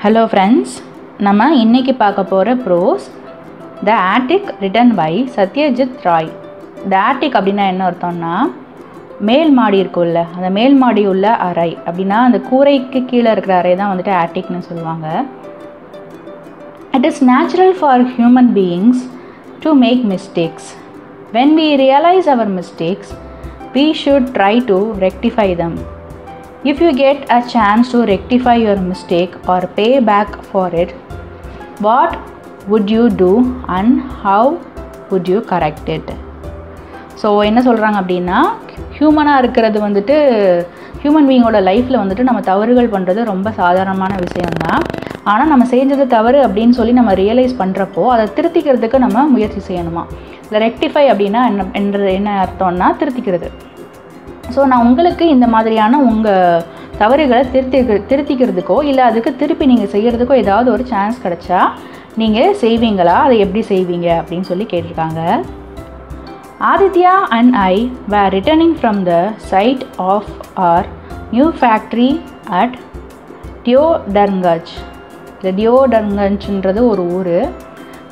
Hello friends, நம்ம இன்னைக்கு பார்க்க போகிற prose the attic written by Satyajit Ray. The attic அப்படின்னா என்ன அர்த்தம்னா மேல் மாடி இருக்கும்ல, அந்த மேல் மாடி உள்ள அறை அப்படின்னா அந்த கூரைக்கு கீழே இருக்கிற அறை தான் வந்துட்டு ஆட்டிக்னு சொல்லுவாங்க. It is natural for human beings to make mistakes. When we realize our mistakes, we should try to rectify them. If you get a chance to rectify your mistake or pay back for it, what would you do and how would you correct it? So என்ன சொல்கிறாங்க அப்படின்னா, ஹியூமனாக இருக்கிறது வந்துட்டு human பீயிங்கோட லைஃப்பில் வந்துட்டு நம்ம தவறுகள் பண்ணுறது ரொம்ப சாதாரணமான விஷயம்தான். ஆனால் நம்ம செஞ்சது தவறு அப்படின்னு சொல்லி நம்ம ரியலைஸ் பண்ணுறப்போ அதை திருத்திக்கிறதுக்கு நம்ம முயற்சி செய்யணுமா. இல்லை ரெக்டிஃபை அப்படின்னா என்ன அர்த்தம்னா திருத்திக்கிறது. ஸோ நான் உங்களுக்கு இந்த மாதிரியான உங்கள் தவறுகளை திருத்திக்கிறதுக்கோ இல்லை அதுக்கு திருப்பி நீங்கள் செய்கிறதுக்கோ ஏதாவது ஒரு சான்ஸ் கிடச்சா நீங்கள் செய்வீங்களா, அதை எப்படி செய்வீங்க அப்படின்னு சொல்லி கேட்டிருக்காங்க. Aditya and I were returning from the site of our new factory at Deodarganj. இந்த டியோடர்கஞ்ச்ன்றது ஒரு ஊர்.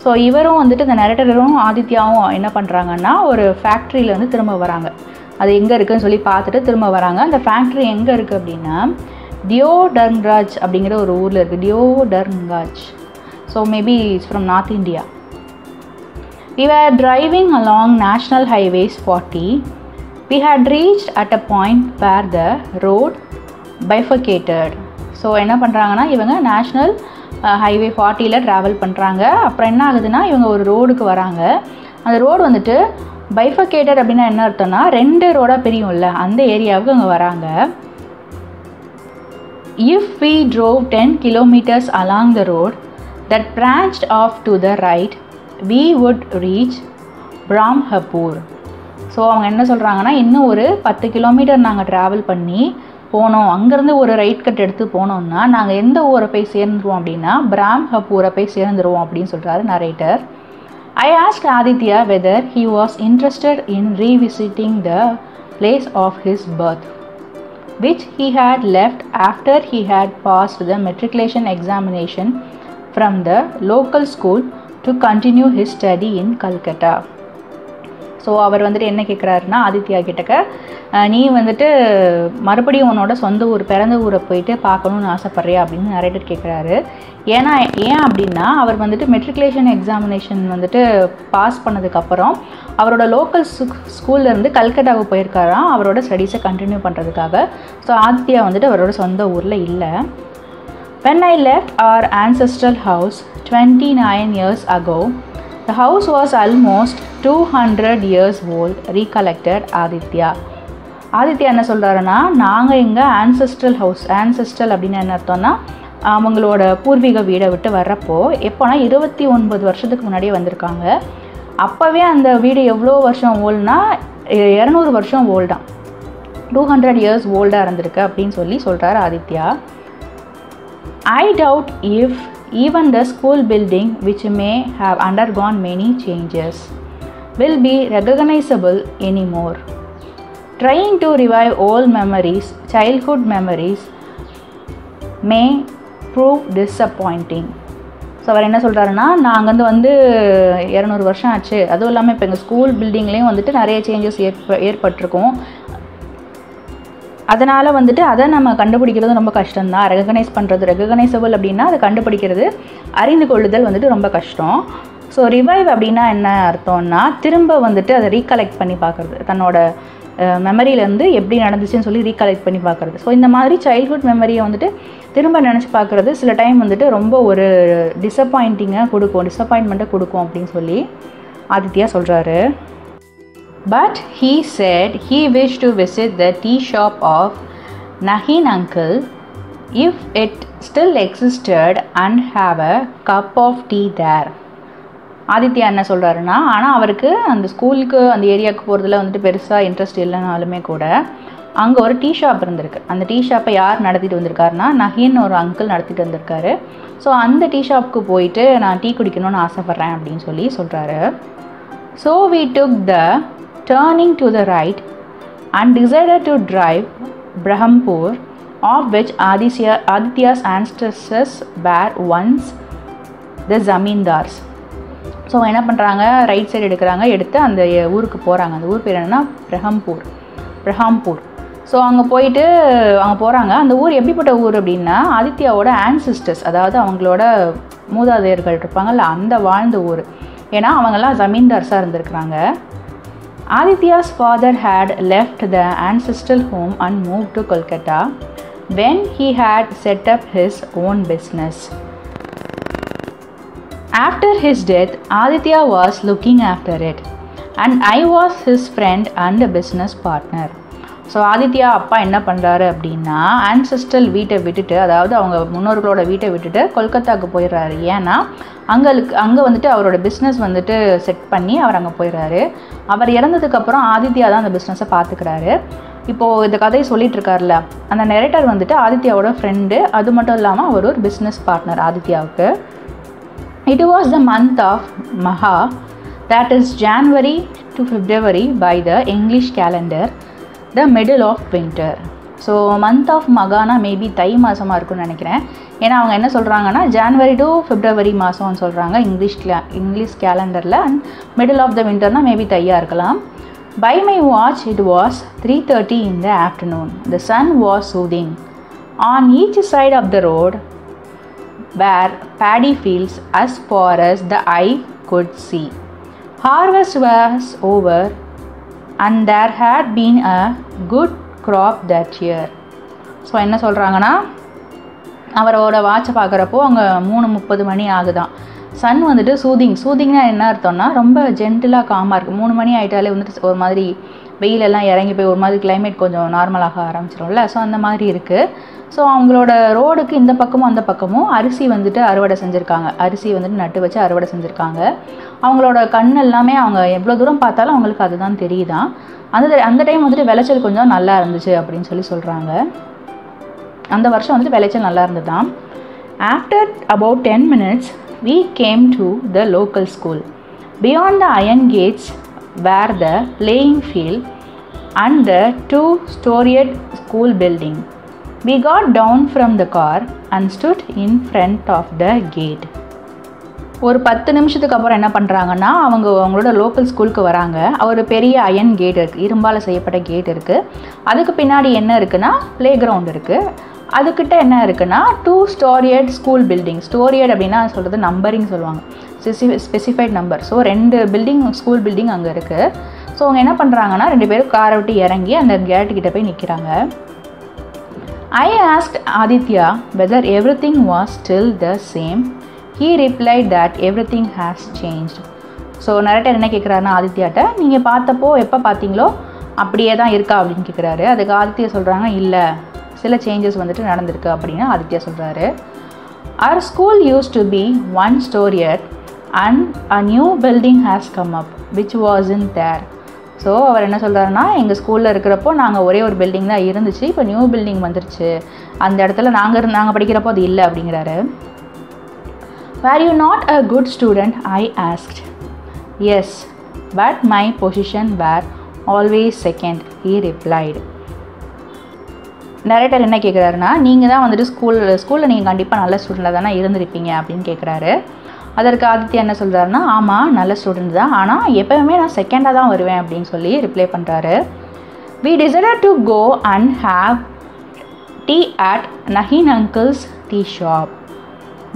ஸோ இவரும் வந்துட்டு இந்த நரேட்டரும் ஆதித்யாவும் என்ன பண்ணுறாங்கன்னா ஒரு ஃபேக்ட்ரியில் வந்து திரும்ப வராங்க. அது எங்கே இருக்குதுன்னு சொல்லி பார்த்துட்டு திரும்ப வராங்க. அந்த ஃபேக்ட்ரி எங்கே இருக்குது அப்படின்னா டியோடர்கஞ்ச் அப்படிங்கிற ஒரு ஊரில் இருக்குது. Deodarganj. So maybe it's from north India. We were driving along National Highways 40. We had reached at a point where the road bifurcated. So என்ன பண்ணுறாங்கன்னா இவங்க நேஷ்னல் ஹைவே 40ல் ட்ராவல் பண்ணுறாங்க. அப்புறம் என்ன ஆகுதுன்னா இவங்க ஒரு ரோடுக்கு வராங்க. அந்த ரோடு வந்துட்டு பைஃபர்கேட்டட் அப்படின்னா என்ன அர்த்தம்னா ரெண்டு ரோடாக பிரியும்ல, அந்த ஏரியாவுக்கு அங்கே வராங்க. If we drove 10 kilometers along the road that branched off to the right, we would reach Brahmpur. So அவங்க என்ன சொல்கிறாங்கன்னா இன்னும் ஒரு 10 கிலோமீட்டர் நாங்கள் ட்ராவல் பண்ணி போனோம், அங்கேருந்து ஒரு ரைட் கட் எடுத்து போனோம்னா நாங்கள் எந்த ஊரை போய் சேர்ந்துருவோம் அப்படின்னா பிராம்ஹப்பூரை போய் சேர்ந்துருவோம் அப்படின்னு சொல்கிறாரு narrator. I asked Aditya whether he was interested in revisiting the place of his birth, which he had left after he had passed the matriculation examination from the local school to continue his study in Calcutta. So அவர் வந்துட்டு என்ன கேட்குறாருன்னா ஆதித்யா கிட்டக்க நீ வந்துட்டு மறுபடியும் உன்னோட சொந்த ஊர் பிறந்த ஊரை போயிட்டு பார்க்கணுன்னு ஆசைப்பட்றியா அப்படின்னு நரேட்டர் கேட்குறாரு. ஏன் அப்படின்னா அவர் வந்துட்டு மெட்ரிகுலேஷன் எக்ஸாமினேஷன் வந்துட்டு பாஸ் பண்ணதுக்கப்புறம் அவரோட லோக்கல் ஸ்கூல்லேருந்து கல்கட்டாவுக்கு போயிருக்காராம் அவரோட ஸ்டடீஸை கண்டினியூ பண்ணுறதுக்காக. ஸோ ஆதித்யா வந்துட்டு அவரோட சொந்த ஊரில் இல்லை. When I left our ancestral house 29 years ago, the house was almost 200 years old, recollected Aditya. Aditya என்ன சொல்கிறாருன்னா நாங்கள் எங்கள் ஆன்செஸ்ட்ரல் அப்படின்னு என்ன அர்த்தம்னா அவங்களோட பூர்வீக வீடை விட்டு வர்றப்போ எப்போனா 29 வருஷத்துக்கு முன்னாடியே வந்திருக்காங்க. அப்போவே அந்த வீடு எவ்வளோ வருஷம் ஓல்டுனா 200 வருஷம் ஓல்டாக 200 years ஓல்டாக இருந்திருக்கு அப்படின்னு சொல்கிறாரு Aditya. I doubt if even the school building, which may have undergone many changes, will be recognizable anymore. Trying to revive old memories, childhood memories, may prove disappointing. So அவர் என்ன சொல்கிறாருன்னா நாங்கள் வந்து 200 வருஷம் ஆச்சு, அதுவும் இல்லாமல் இப்போ எங்கள் ஸ்கூல் பில்டிங்லேயும் வந்துட்டு நிறைய சேஞ்சஸ் ஏற்பட்டிருக்கும். அதனால் வந்துட்டு அதை நம்ம கண்டுபிடிக்கிறது ரொம்ப கஷ்டம்தான். ரெகக்னைசபிள் அப்படின்னா அதை கண்டுபிடிக்கிறது, அறிந்து கொள்ளுதல் வந்துட்டு ரொம்ப கஷ்டம். ஸோ ரிவைவ் அப்படின்னா என்ன அர்த்தம்னா திரும்ப வந்துட்டு அதை ரீகலெக்ட் பண்ணி பார்க்குறது, தன்னோட மெமரியிலேருந்து எப்படி நடந்துச்சுன்னு சொல்லி ரீகலெக்ட் பண்ணி பார்க்குறது. ஸோ இந்த மாதிரி சைல்ட்ஹுட் மெமரியை வந்துட்டு திரும்ப நினச்சி பார்க்குறது சில டைம் வந்துட்டு ரொம்ப ஒரு டிசப்பாயின்மெண்ட்டை கொடுக்கும் அப்படின்னு சொல்லி ஆதித்யா சொல்கிறாரு. But he said he wished to visit the tea shop of Nahin uncle if it still existed and have a cup of tea there. Aditya என்ன சொல்கிறாருன்னா ஆனால் அவருக்கு அந்த ஸ்கூலுக்கு அந்த ஏரியாவுக்கு போகிறதுல வந்துட்டு பெருசாக இன்ட்ரெஸ்ட் இல்லைனாலுமே கூட அங்கே ஒரு டீ ஷாப் இருந்திருக்கு. அந்த டீ ஷாப்பை யார் நடத்திட்டு வந்திருக்காருன்னா நஹீன் ஒரு அங்கிள் நடத்திட்டு வந்திருக்காரு. ஸோ அந்த டீ ஷாப்புக்கு போயிட்டு நான் டீ குடிக்கணும்னு ஆசைப்பட்றேன் அப்படின்னு சொல்கிறாரு. So we took the turning to the right and decided to drive Brahmpur of which Aditya's ancestors were once the zamindars. So என்ன பண்ணுறாங்க, ரைட் சைடு எடுத்து அந்த ஊருக்கு போகிறாங்க. அந்த ஊர் பேர் என்னென்னா பிரஹாம்பூர். ஸோ அங்கே போகிறாங்க. அந்த ஊர் எப்படிப்பட்ட ஊர் அப்படின்னா, ஆதித்யாவோட ஆன்சிஸ்டர்ஸ், அதாவது அவங்களோட மூதாதையர்கள் இருப்பாங்கல்ல, அந்த வாழ்ந்த ஊர். ஏன்னா அவங்கெல்லாம் ஜமீன்தார்ஸாக இருந்திருக்கிறாங்க. Aditya's father had left the ancestral home and moved to Kolkata when he had set up his own business. After his death, Aditya was looking after it, and I was his friend and a business partner. So Aditya அப்பா என்ன பண்ணுறாரு அப்படின்னா, ancestral வீட்டை விட்டுட்டு, அதாவது அவங்க முன்னோர்களோட வீட்டை விட்டுட்டு கொல்கத்தாவுக்கு போயிடுறாரு. ஏன்னா அங்கே வந்துட்டு அவரோட பிஸ்னஸ் வந்துட்டு செட் பண்ணி அவர் அங்கே போயிடுறாரு. அவர் இறந்ததுக்கப்புறம் ஆதித்யா தான் அந்த பிஸ்னஸை பார்த்துக்கிறாரு. இப்போது இந்த கதையை சொல்லிட்டு இருக்கார்ல, அந்த நெரேட்டர் வந்துட்டு ஆதித்யாவோட ஃப்ரெண்டு. அது மட்டும் இல்லாமல் அவர் ஒரு பிஸ்னஸ் பார்ட்னர் ஆதித்யாவுக்கு. It was the month of Maha, that is January to February by the English calendar, the middle of winter. So month of மகானா மேபி தை மாதமாக இருக்குன்னு நினைக்கிறேன். ஏன்னா அவங்க என்ன சொல்கிறாங்கன்னா, ஜான்வரி டு பிப்ரவரி மாதம்னு சொல்கிறாங்க இங்கிலீஷ் கேலண்டரில். அண்ட் மிடில் ஆஃப் த விண்டர்னால் மேபி தையாக இருக்கலாம். By my watch it was 3:30 in the afternoon. The sun was soothing. On each side of the road were paddy fields as far as the eye could see. Harvest was over and there had been a good crop that year. So என்ன சொல்கிறாங்கன்னா, அவரோட வாட்சை பார்க்குறப்போ அங்கே 3:30 மணி ஆகுதான். Sun வந்துட்டு சூதிங்னா என்ன அர்த்தம்னா, ரொம்ப ஜென்டிலாக காமாக இருக்குது. 3 மணி ஆகிட்டாலே வந்துட்டு ஒரு மாதிரி வெயிலெல்லாம் இறங்கி போய் ஒரு மாதிரி கிளைமேட் கொஞ்சம் நார்மலாக ஆரம்பிச்சிடும்ல. ஸோ அந்த மாதிரி இருக்குது. ஸோ அவங்களோட ரோடுக்கு இந்த பக்கமும் அந்த பக்கமும் அரிசி வந்துட்டு அறுவடை செஞ்சுருக்காங்க. அரிசி வந்துட்டு நட்டு வச்சு அறுவடை செஞ்சுருக்காங்க. அவங்களோட கண் எல்லாமே அவங்க எவ்வளோ தூரம் பார்த்தாலும் அவங்களுக்கு அதுதான் தெரியுதான். அந்த டைம் வந்துட்டு விளைச்சல் கொஞ்சம் நல்லா இருந்துச்சு அப்படின்னு சொல்கிறாங்க. அந்த வருஷம் வந்துட்டு விளைச்சல் நல்லா இருந்ததுதான். After about 10 minutes we came to the local school. Beyond the iron gates were the playing field and the 2-storied school building. We got down from the car and stood in front of the gate. ஒரு 10 நிமிஷத்துக்கு அப்புறம் என்ன பண்ணுறாங்கன்னா, அவங்களோட local ஸ்கூலுக்கு வராங்க. ஒரு பெரிய அயன் கேட் இருக்குது, இரும்பால் செய்யப்பட்ட கேட் இருக்குது. அதுக்கு பின்னாடி என்ன இருக்குன்னா, ப்ளே கிரவுண்ட் இருக்குது. அதுக்கிட்ட என்ன இருக்குன்னா, 2-storied ஸ்கூல் பில்டிங். ஸ்டோரியட் அப்படின்னா சொல்கிறது நம்பரிங் சொல்லுவாங்க, specified number. So 2 building, school building அங்கே இருக்குது. ஸோ அவங்க என்ன பண்ணுறாங்கன்னா, 2 பேரும் காரை விட்டு இறங்கி அந்த கேட்டுக்கிட்ட போய் நிற்கிறாங்க. I asked Aditya whether everything was still the same. He replied that everything has changed. So narrator என்ன கேட்குறாருன்னா, ஆதித்யாட்ட, நீங்கள் பார்த்தப்போ எப்போ பார்த்தீங்களோ அப்படியே தான் இருக்கா அப்படின்னு கேட்குறாரு. அதுக்கு ஆதித்யா சொல்கிறாங்க, இல்லை, சில சேஞ்சஸ் வந்துட்டு நடந்திருக்கு அப்படின்னு ஆதித்யா சொல்கிறாரு. Our school used to be 1-storied and a new building has come up which wasn't there. So அவர் என்ன சொல்கிறாருன்னா, எங்கள் ஸ்கூலில் இருக்கிறப்போ நாங்கள் ஒரே ஒரு பில்டிங் தான் இருந்துச்சு, இப்போ நியூ பில்டிங் வந்துருச்சு, அந்த இடத்துல நாங்கள் படிக்கிறப்போ அது இல்லை அப்படிங்கிறாரு. Were you not a good student? I asked. Yes, but my position were always second, he replied. Narrator என்ன கேட்குறாருன்னா, நீங்கள் தான் வந்துட்டு ஸ்கூலில் நீங்கள் கண்டிப்பாக நல்ல ஸ்டூடெண்ட்டாக தானே இருந்திருப்பீங்க அப்படின்னு கேட்குறாரு. அதற்கு ஆதித்யா என்ன சொல்கிறாருன்னா, ஆமாம், நல்ல ஸ்டூடெண்ட் தான், ஆனால் எப்போவுமே நான் செகண்டாக தான் வருவேன் அப்படின்னு சொல்லி ரிப்ளை பண்ணுறாரு. We decided to go and have tea at Nagin uncle's tea shop,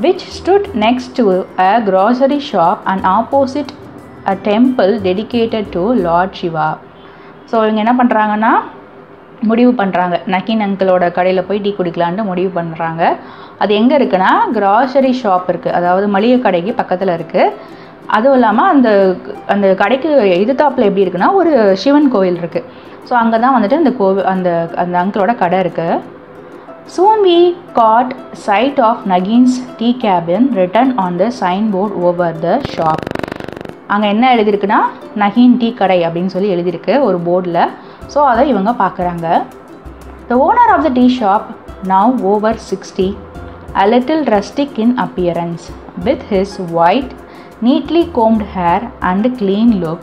which stood next to a grocery shop and opposite a temple dedicated to Lord Shiva. So இவங்க என்ன பண்ணுறாங்கன்னா, முடிவு பண்ணுறாங்க, நகின் அங்கிளோட கடையில் போய் டீ குடிக்கலான்ட்டு முடிவு பண்ணுறாங்க. அது எங்கே இருக்குன்னா, கிராசரி ஷாப் இருக்குது, அதாவது மளிகை கடைக்கு பக்கத்தில் இருக்குது. அதுவும் இல்லாமல் அந்த கடைக்கு எதிர்த்தாப்பில் எப்படி இருக்குன்னா, ஒரு சிவன் கோவில் இருக்குது. ஸோ அங்கே தான் வந்துட்டு அந்த அங்கிளோட கடை இருக்குது. Soon we caught sight of Nagin's tea cabin written on the signboard over the shop. அங்கே என்ன எழுதியிருக்குன்னா, நகின் டீ கடை அப்படின்னு சொல்லி எழுதியிருக்கு ஒரு போர்டில். ஸோ அதை இவங்க பார்க்குறாங்க. The owner of the tea shop, now over 60, a little rustic in appearance, with his white, neatly combed hair and clean look,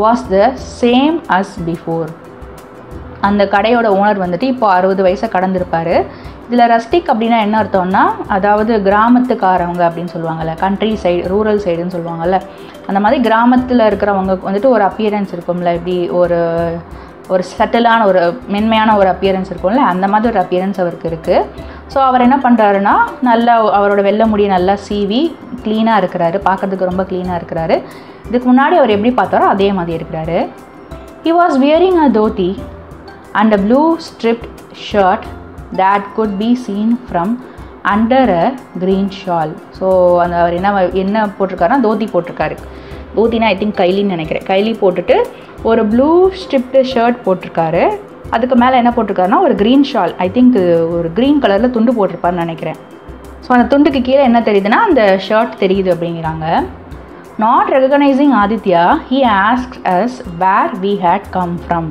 was the same as before. அந்த கடையோட ஓனர் வந்துட்டு இப்போ 60 வயசை கடந்திருப்பார். இதில் ரஸ்டிக் அப்படின்னா என்ன அர்த்தம்னா, அதாவது கிராமத்துக்காரவங்க அப்படின்னு சொல்லுவாங்கள்ல, கண்ட்ரி சைடு ரூரல் சைடுன்னு சொல்லுவாங்கள்ல, அந்த மாதிரி கிராமத்தில் இருக்கிறவங்க வந்துட்டு ஒரு அப்பியரன்ஸ் இருக்கும்ல, இப்படி ஒரு சட்டிலான ஒரு மென்மையான ஒரு அப்பியரன்ஸ் இருக்கும்ல, அந்த மாதிரி ஒரு அப்பியரன்ஸ் அவருக்கு இருக்குது. ஸோ அவர் என்ன பண்ணுறாருன்னா, நல்லா அவரோட வெள்ளை முடியை நல்லா சீவி க்ளீனாக இருக்கிறாரு, பார்க்குறதுக்கு ரொம்ப க்ளீனாக இருக்கிறாரு. இதுக்கு முன்னாடி அவர் எப்படி பார்த்தாரோ அதே மாதிரி இருக்கிறாரு. He was wearing a dhoti and a blue striped shirt that could be seen from under a green shawl. So அந்த அவர் என்ன போட்டிருக்காருன்னா, தோத்தி போட்டிருக்காரு. தோத்தினா ஐ திங்க் கைலின்னு நினைக்கிறேன். கைலி போட்டுட்டு ஒரு ப்ளூ ஸ்ட்ரிப்டு ஷர்ட் போட்டிருக்காரு. அதுக்கு மேலே என்ன போட்டிருக்காருன்னா ஒரு க்ரீன் ஷால், ஐ திங்க் ஒரு க்ரீன் கலரில் துண்டு போட்டிருப்பாருன்னு நினைக்கிறேன். ஸோ அந்த துண்டுக்கு கீழே என்ன தெரியுதுன்னா அந்த ஷர்ட் தெரியுது அப்படிங்கிறாங்க. Not recognizing Aditya, he asked us where we had come from.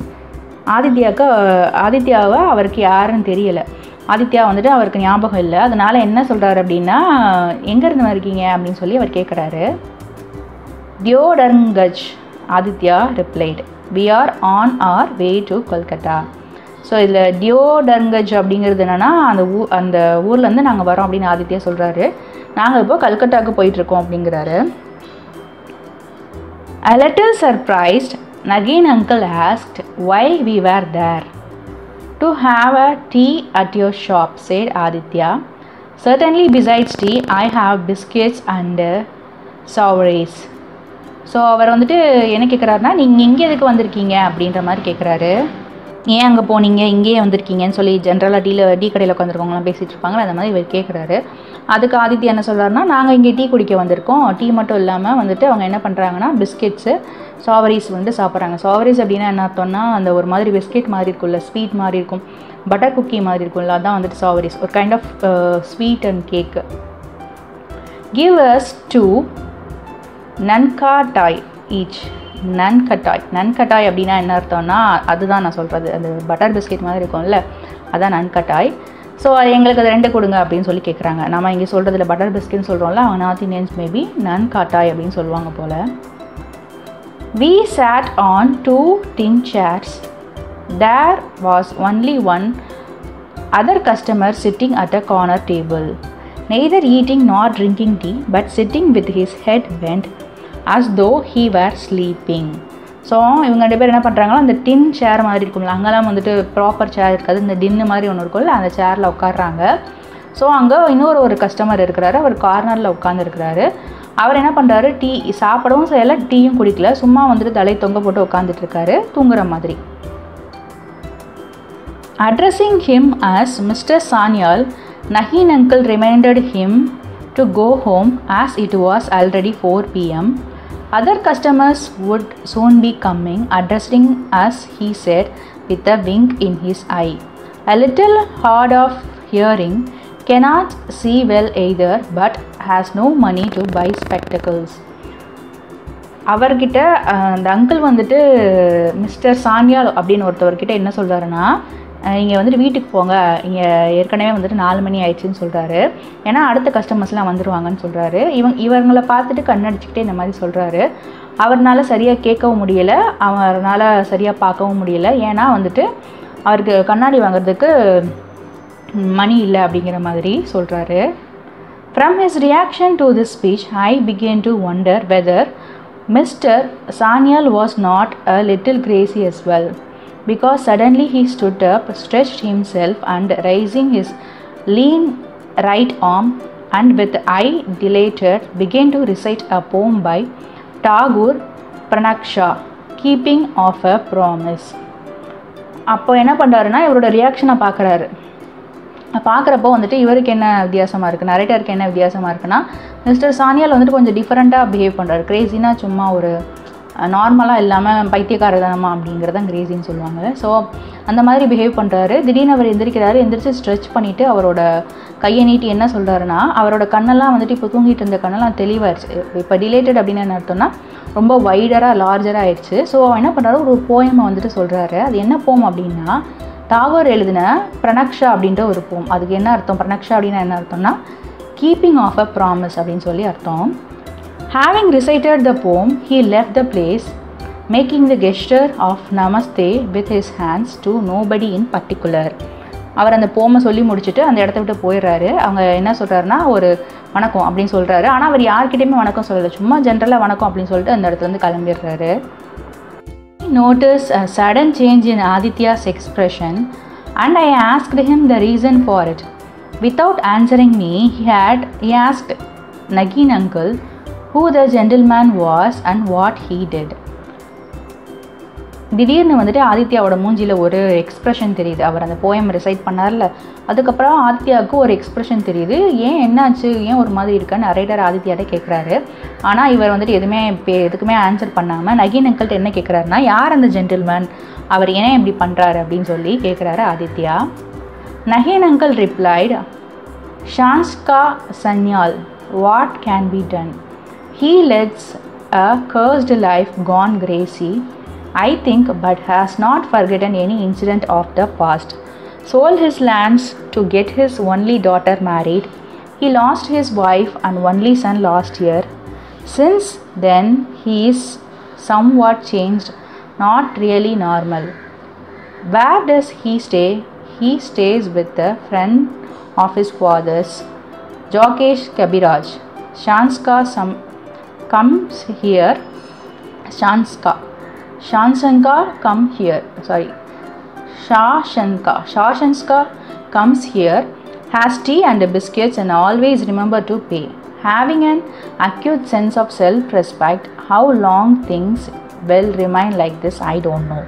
ஆதித்யாவை அவருக்கு யாருன்னு தெரியலை. ஆதித்யா வந்துட்டு அவருக்கு ஞாபகம் இல்லை. அதனால் என்ன சொல்கிறாரு அப்படின்னா, எங்கேருந்து இருக்கீங்க அப்படின்னு சொல்லி அவர் கேட்குறாரு. Deodarganj, Aditya replied, we are on our way to Kolkata. So இதில் தியோடர்கஞ்ச் அப்படிங்கிறது என்னென்னா, அந்த ஊர்லேருந்து நாங்கள் வரோம் அப்படின்னு ஆதித்யா சொல்கிறாரு. நாங்கள் இப்போ கல்கட்டாவுக்கு போயிட்டுருக்கோம் அப்படிங்கிறாரு. A little surprised, Nagin uncle asked why we were there. To have a tea at your shop, said Aditya. Certainly besides tea, I have biscuits and sovereigns. So அவர் வந்துட்டு என்ன கேட்குறாருனா, நீங்கள் இங்கே எதுக்கு வந்திருக்கீங்க அப்படின்ற மாதிரி கேட்குறாரு. ஏன் அங்கே போனீங்க, இங்கேயே வந்திருக்கீங்கன்னு சொல்லி ஜென்ரலாக டீ கடையில் உட்காந்துருக்கவங்களாம் பேசிகிட்டு இருப்பாங்களே, அந்த மாதிரி இவர் கேட்குறாரு. அதுக்கு ஆதித்யா என்ன சொல்கிறாருன்னா, நாங்கள் இங்கே டீ குடிக்க வந்திருக்கோம். டீ மட்டும் இல்லாமல் வந்துட்டு அவங்க என்ன பண்ணுறாங்கன்னா, பிஸ்கெட்ஸு சாவரிஸ் வந்துட்டு சாப்பிட்றாங்க. சாவரிஸ் அப்படின்னா என்ன அர்த்தம்னா, அந்த ஒரு மாதிரி பிஸ்கெட் மாதிரி இருக்கும்ல, ஸ்வீட் மாதிரி இருக்கும், பட்டர் குக்கி மாதிரி இருக்கும்ல, அதான் வந்துட்டு சாவரிஸ், ஒரு kind of sweet and cake. Give us 2 nankhatai each. Nankhatai அப்படின்னா என்ன அர்த்தம்னா, அதுதான் நான் சொல்கிறது, அந்த பட்டர் பிஸ்கெட் மாதிரி இருக்கும்ல, அதான் நன்கட்டாய். ஸோ எங்களுக்கு அது 2 கொடுங்க அப்படின்னு சொல்லி கேட்குறாங்க. நம்ம இங்கே சொல்கிறதுல பட்டர் பிஸ்கெட்னு சொல்கிறோம்ல, அவங்க நார்த் இந்தியன்ஸ் மேபி நன்காட்டாய் அப்படின்னு சொல்லுவாங்க போல். We sat on 2 tin chairs. There was only one other customer sitting at a corner table, neither eating nor drinking tea, but sitting with his head bent as though he were sleeping. So இவங்க 2 பேர் என்ன பண்ணுறாங்கன்னா, அந்த டின் சேர் மாதிரி இருக்கும்ல, அங்கெல்லாம் வந்துட்டு proper சேர் இருக்காது, இந்த டின்னு மாதிரி ஒன்று இருக்கும்ல, அந்த சேரில் உட்காடுறாங்க. ஸோ அங்கே ஒரு கஸ்டமர் இருக்கிறாரு, அவர் கார்னரில் உட்காந்துருக்கிறாரு. அவர் என்ன பண்ணுறாரு, டீ சாப்பிடவும் செய்யலை, டீயும் குடிக்கல, சும்மா வந்துட்டு தலை தொங்க போட்டு உட்காந்துட்ருக்காரு, தூங்குற மாதிரி. Addressing him as Mr. Sanyal, Nagin uncle reminded him to go home as it was already 4 p.m. Other customers would soon be coming, addressing us, he said with a wink in his eye. A little hard of hearing, cannot see well either, but has no money to buy spectacles. அவர்கிட்ட அந்த uncle வந்துட்டு mister Sanyal அப்படின்னு ஒருத்தவர்கிட்ட என்ன சொல்கிறாருன்னா, இங்கே வந்துட்டு வீட்டுக்கு போங்க, இங்கே ஏற்கனவே வந்துட்டு 4 மணி ஆயிடுச்சுன்னு சொல்கிறாரு, ஏன்னா அடுத்த கஸ்டமர்ஸ்லாம் வந்துடுவாங்கன்னு சொல்கிறாரு. இவங்களை பார்த்துட்டு கண்ணடிச்சிக்கிட்டே இந்த மாதிரி சொல்கிறாரு. அவர்னால சரியாக கேட்கவும் முடியலை, அவரால் சரியாக பார்க்கவும் முடியலை, ஏன்னா வந்துட்டு அவருக்கு கண்ணாடி வாங்குறதுக்கு மணி இல்லை அப்படிங்கிற மாதிரி சொல்கிறாரு. From his reaction to this speech, I began to wonder whether Mr. Sanyal was not a little crazy as well. Because suddenly he stood up, stretched himself, and raising his lean right arm and with eye dilated began to recite a poem by Tagore Pranaksha, Keeping of a Promise. அப்போ என்ன பண்ணுறாருன்னா, இவரோட ரியாக்ஷனை பார்க்குறப்போ வந்துட்டு இவருக்கு என்ன வித்தியாசமாக இருக்குது, நரேட்டருக்கு என்ன வித்தியாசமாக இருக்குன்னா, மிஸ்டர் சானியால் வந்துட்டு கொஞ்சம் டிஃப்ரெண்ட்டாக பிஹேவ் பண்ணுறாரு. கிரேசினா சும்மா ஒரு நார்மலாக இல்லாமல் பைத்தியக்காரதனமா அப்படிங்கிறதான் கிரேசின்னு சொல்லுவாங்க. ஸோ அந்த மாதிரி பிஹேவ் பண்ணுறாரு. திடீர்னு அவர் எந்திரிச்சு ஸ்ட்ரெச் பண்ணிவிட்டு அவரோட கையை நீட்டி என்ன சொல்கிறாருன்னா, அவரோட கண்ணெல்லாம் வந்துட்டு இப்போ தூங்கிட்டு இருந்த கண்ணெல்லாம் தெளிவாகிடுச்சு. இப்போ டிலேட்டட் அப்படின்னு என்ன அர்த்தம்னா, ரொம்ப வைடராக லார்ஜராக ஆயிடுச்சு. ஸோ என்ன பண்ணுறாரு, ஒரு போயமை வந்துட்டு சொல்கிறாரு. அது என்ன போம் அப்படின்னா, தாகூர் எழுதின பிரணக்ஷா அப்படின்ற ஒரு போம். அதுக்கு என்ன அர்த்தம், பிரணக்ஷா அப்படின்னா என்ன அர்த்தம்னா, கீப்பிங் ஆஃப் அ ப்ராமிஸ் அப்படின்னு சொல்லி அர்த்தம். Having recited the poem, he left the place, making the gesture of namaste with his hands to nobody in particular. அவர் அந்த போமை சொல்லி முடிச்சுட்டு அந்த இடத்த விட்டு போயிடுறாரு. அவங்க என்ன சொல்கிறாருன்னா ஒரு வணக்கம் அப்படின்னு சொல்கிறாரு. ஆனால் அவர் யார்கிட்டையுமே வணக்கம் சொல்லலை, சும்மா ஜென்ரலாக வணக்கம் அப்படின்னு சொல்லிட்டு அந்த இடத்துலேருந்து கிளம்பிடுறாரு. Notice a sudden change in Aditya's expression and I asked him the reason for it. Without answering me, he asked Nagin uncle who the gentleman was and what he did. திடீர்னு வந்துட்டு ஆதித்யாவோட மூஞ்சியில் ஒரு எக்ஸ்ப்ரெஷன் தெரியுது. அவர் அந்த poem reside பண்ணார்ல, அதுக்கப்புறம் ஆதித்யாவுக்கு ஒரு expression தெரியுது. ஏன் என்னாச்சு, ஏன் ஒரு மாதிரி இருக்கான்னு நரேட்டர் ஆதித்யாட்ட கேட்குறாரு. ஆனால் இவர் வந்துட்டு எதுக்குமே ஆன்சர் பண்ணாமல் நகீன் அங்கிள்கிட்ட என்ன கேட்குறாருன்னா, யார் அந்த ஜென்டில்மேன், அவர் ஏன் இப்படி பண்ணுறாரு அப்படின்னு சொல்லி கேட்குறாரு ஆதித்யா. நகீன் uncle replied, Shashanka Sanyal, what can be done? He lets a cursed life gone crazy, I think, but has not forgotten any incident of the past. Sold his lands to get his only daughter married. He lost his wife and only son last year. Since then, he is somewhat changed, not really normal. Where does he stay? He stays with a friend of his father's, Jogesh Kabiraj. Shanska comes here. Shashanka come here. Sorry. Shashanka comes here, has tea and biscuits and always remember to pay. Having an acute sense of self-respect, how long things will remain like this, I don't know.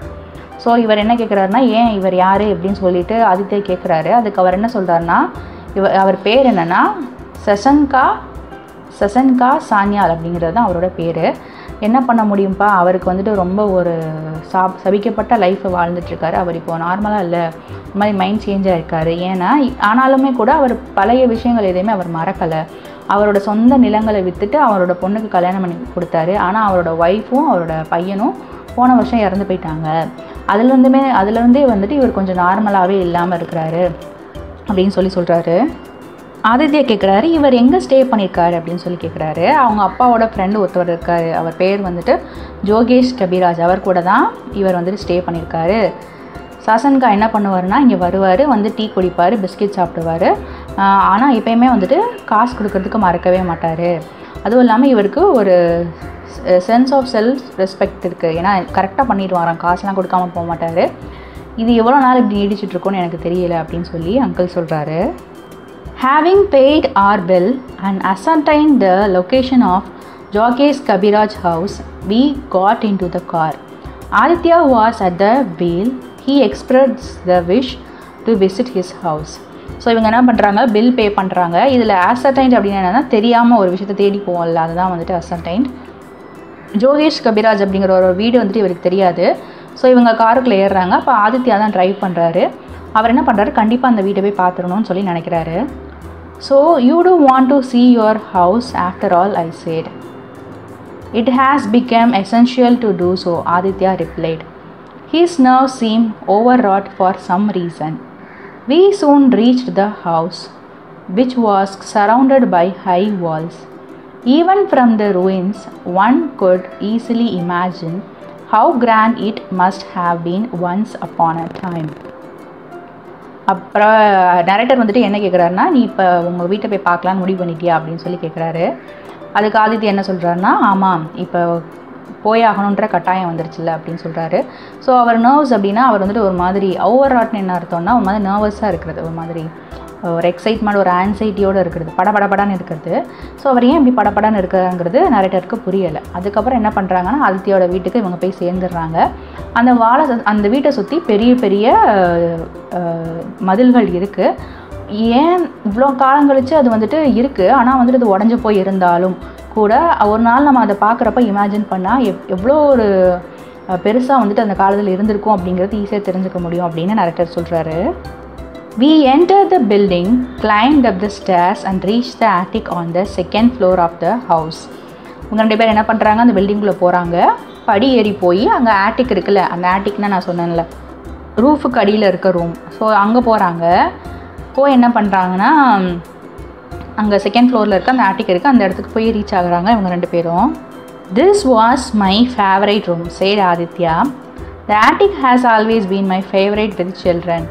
So இவர் என்ன கேட்குறாருன்னா, ஏன் இவர் யார் அப்படின்னு சொல்லிட்டு ஆதித்யா கேட்குறாரு. அதுக்கு அவர் என்ன சொல்கிறாருன்னா, அவர் பேர் என்னென்னா சசன்கா சான்யால் அப்படிங்கிறது தான் அவரோட பேர். என்ன பண்ண முடியும்ப்பா, அவருக்கு வந்துட்டு ரொம்ப ஒரு சபிக்கப்பட்ட லைஃப்பை வாழ்ந்துட்டுருக்காரு. அவர் இப்போது நார்மலாக இல்லை, இந்த மாதிரி மைண்ட் சேஞ்சாக இருக்கார். ஏன்னா ஆனாலுமே கூட அவர் பழைய விஷயங்கள் எதையுமே அவர் மறக்கலை. அவரோட சொந்த நிலங்களை விற்றுட்டு அவரோட பொண்ணுக்கு கல்யாணம் பண்ணி கொடுத்தாரு. ஆனால் அவரோட ஒய்ஃபும் அவரோட பையனும் போன வருஷம் இறந்து போயிட்டாங்க. அதுலேருந்தே வந்துட்டு இவர் கொஞ்சம் நார்மலாகவே இல்லாமல் இருக்கிறாரு அப்படின்னு சொல்கிறாரு. ஆதித்யா கேட்குறாரு, இவர் எங்கே ஸ்டே பண்ணியிருக்காரு அப்படின்னு சொல்லி கேட்குறாரு. அவங்க அப்பாவோட ஃப்ரெண்டு ஒருத்தவர் இருக்கார், அவர் பேர் வந்துட்டு ஜோகேஷ் கபிராஜ். அவர் கூட தான் இவர் வந்துட்டு ஸ்டே பண்ணியிருக்காரு. சசன்கா என்ன பண்ணுவார்னா, இங்கே வருவார், வந்து டீ குடிப்பார், பிஸ்கெட் சாப்பிடுவார். ஆனால் எப்பயுமே வந்துட்டு காசு கொடுக்கறதுக்கு மறக்கவே மாட்டார். அதுவும் இல்லாமல் இவருக்கு ஒரு சென்ஸ் ஆஃப் செல்ஃப் ரெஸ்பெக்ட் இருக்குது. ஏன்னா கரெக்டாக பண்ணிடுவாராம், காசுலாம் கொடுக்காமல் போக மாட்டார். இது எவ்வளோ நாள் இப்படி நீடிச்சிட்ருக்கோன்னு எனக்கு தெரியல அப்படின்னு சொல்லி அங்கிள் சொல்கிறாரு. Having paid our bill and ascertained the location of Jogesh Kabiraj house, we got into the car. Aditya was at the wheel. He expressed the wish to visit his house. So இவங்க என்ன பண்ணுறாங்க, bill pay பண்ணுறாங்க. இதில் ascertained அப்படின்னு என்னென்னா, தெரியாமல் ஒரு விஷயத்தை தேடி போவோம்ல, அதுதான் வந்துட்டு ascertained. ஜோகேஷ் கபிராஜ் அப்படிங்கிற ஒரு வீடு வந்துட்டு இவருக்கு தெரியாது. ஸோ இவங்க காருக்குள்ளே ஏறுறாங்க. அப்போ ஆதித்யா தான் ட்ரைவ் பண்ணுறாரு. அவர் என்ன பண்ணுறாரு, கண்டிப்பாக அந்த வீட்டை போய் பார்த்துடணும்னு சொல்லி நினைக்கிறாரு. So you do want to see your house after all, I said. It has become essential to do so, Aditya replied. His nerves seemed overwrought for some reason. We soon reached the house, which was surrounded by high walls. Even from the ruins, one could easily imagine how grand it must have been once upon a time. அப்புறம் narrator வந்துட்டு என்ன கேட்குறாருன்னா, நீ இப்போ உங்கள் வீட்டை போய் பார்க்கலான்னு முடிவு பண்ணிட்டியா அப்படின்னு சொல்லி கேட்குறாரு. அதுக்கு ஆதித்யா என்ன சொல்கிறாருன்னா, ஆமாம், இப்போ போயாகணுன்ற கட்டாயம் வந்துருச்சுல்ல அப்படின்னு சொல்கிறாரு. ஸோ அவர் நர்வ்ஸ் அப்படின்னா, அவர் வந்துட்டு ஒரு மாதிரி ஓவர்ராட்னு என்ன அர்த்தம்னா, ஒரு மாதிரி நர்வஸாக இருக்கிறது, ஒரு மாதிரி ஒரு எக்ஸைட்மெண்ட், ஒரு ஆன்சைட்டியோடு இருக்கிறது, படபடன்னு இருக்கிறது. ஸோ அவர் ஏன் இப்படி படபடன்னு இருக்கிறாங்கிறது நரேட்டருக்கு புரியலை. அதுக்கப்புறம் என்ன பண்ணுறாங்கன்னா, ஆதித்யாவோட வீட்டுக்கு இவங்க போய் சேர்ந்துடுறாங்க. அந்த வீட்டை சுற்றி பெரிய பெரிய மதில்கள் இருக்குது. ஏன் இவ்வளோ காலம் கழித்து அது வந்துட்டு இருக்குது, ஆனால் வந்துட்டு அது உடஞ்சி போய் இருந்தாலும் கூட ஒரு நாள் நம்ம அதை பார்க்குறப்ப இமேஜின் பண்ணால் எவ்வளோ ஒரு பெருசாக வந்துட்டு அந்த காலத்தில் இருந்திருக்கும் அப்படிங்கிறது ஈஸியாக தெரிஞ்சுக்க முடியும் அப்படின்னு நரேட்டர் சொல்கிறாரு. We entered the building, climbed up the stairs and reached the attic on the second floor of the house. இவங்க 2 பேர் என்ன பண்ணுறாங்க, அந்த பில்டிங்குள்ளே போகிறாங்க. படி ஏறி போய் அங்கே ஆட்டிக் இருக்குல்ல, அந்த ஆட்டிக்னால் நான் சொன்னேன்ல, ரூஃபுக்கு அடியில் இருக்க ரூம். ஸோ அங்கே போகிறாங்க. போய் என்ன பண்ணுறாங்கன்னா, அங்கே செகண்ட் ஃப்ளோரில் இருக்க அந்த ஆட்டிக் இருக்குது, அந்த இடத்துக்கு போய் ரீச் ஆகுறாங்க இவங்க 2 பேரும். This was my favorite room, said Aditya. The attic has always been my favorite with children.